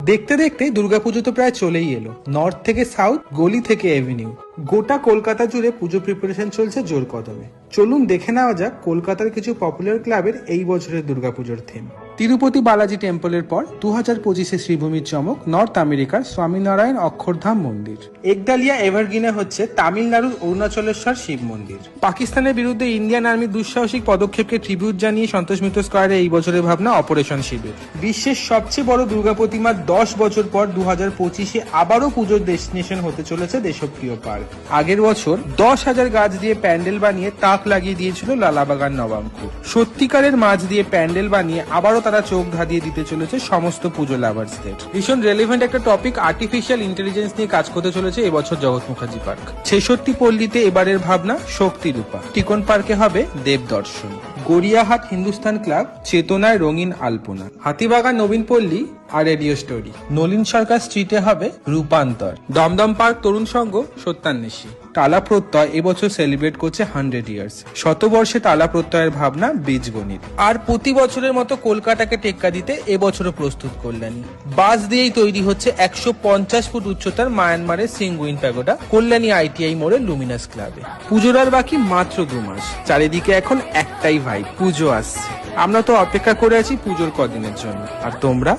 দেখতে দেখতে দুর্গাপুজো তো প্রায় চলেই এলো। নর্থ থেকে সাউথ, গলি থেকে এভিনিউ, গোটা কলকাতা জুড়ে পুজো প্রিপারেশন চলছে জোর কদমে। চলুন দেখে নেওয়া যাক কলকাতার কিছু পপুলার ক্লাবের এই বছরের দুর্গাপুজোর থিম। তিরুপতি বালাজি টেম্পলের পর 2025-এ শ্রীভূমির চমক নর্থ আমেরিকার স্বামীনারায়ণ অক্ষরধাম মন্দির। একডালিয়া এভারগ্রিনে হচ্ছে তামিলনাড়ুর অরুণাচলেশ্বর শিব মন্দির। পাকিস্তানের বিরুদ্ধে ইন্ডিয়ান আর্মির দুঃসাহসিক পদক্ষেপকে ট্রিবিউট জানিয়ে সন্তোষ মিত্র স্কয়ারে এই বছরের ভাবনা অপারেশন শিবির। বিশ্বের সবচেয়ে বড় দুর্গা প্রতিমা 10 বছর পর 2025-এ আবারও পুজোর ডেস্টিনেশন হতে চলেছে দেশপ্রিয় পার্ক। আগের বছর 10,000 গাছ দিয়ে প্যান্ডেল বানিয়ে তাক লাগিয়ে দিয়েছিল লালাবাগান নবাঙ্কুর। সত্যিকারের মাছ দিয়ে প্যান্ডেল বানিয়ে আবারও তারা চোখ ধাঁধিয়ে দিতে চলেছে সমস্ত পুজো লাভার্সদের। ভীষণ রেলেভেন্ট একটা টপিক আর্টিফিশিয়াল ইন্টেলিজেন্স নিয়ে কাজ করতে চলেছে এবছর জগৎ মুখার্জি পার্ক। 66 পল্লীতে এবারের ভাবনা শক্তি রূপা। টিকন পার্কে হবে দেব দর্শন। গড়িয়াহাট হিন্দুস্তান ক্লাব চেতনায় রঙিন আলপনা। হাতিবাগান নবীন পল্লী আর রেডিও স্টোরি। নলিন সরকার স্ট্রিটে হবে রূপান্তর। দমদম পার্ক তরুণ সংঘ সত্যান্বেষী। টালা প্রত্যয় এবছর সেলিব্রেট করছে 100 ইয়ার্স। শতবর্ষে টালা প্রত্যয়ের ভাবনা বীজগণিত। আর প্রতি বছরের মতো কলকাতাকে টেক্কা দিতে এবছরও প্রস্তুত কল্যাণী। বাস দিয়েই তৈরি হচ্ছে 150 ফুট উচ্চতার মায়ানমারের সিঙ্গুইন প্যাগোডা কল্যাণী ITI মোড়ের লুমিনাস ক্লাবে। পুজোর আর বাকি মাত্র 2 মাস। চারিদিকে এখন একটাই ভাই, পুজো আসছে। আমরা তো অপেক্ষা করে আছি পুজোর কদিনের জন্য। আর তোমরা?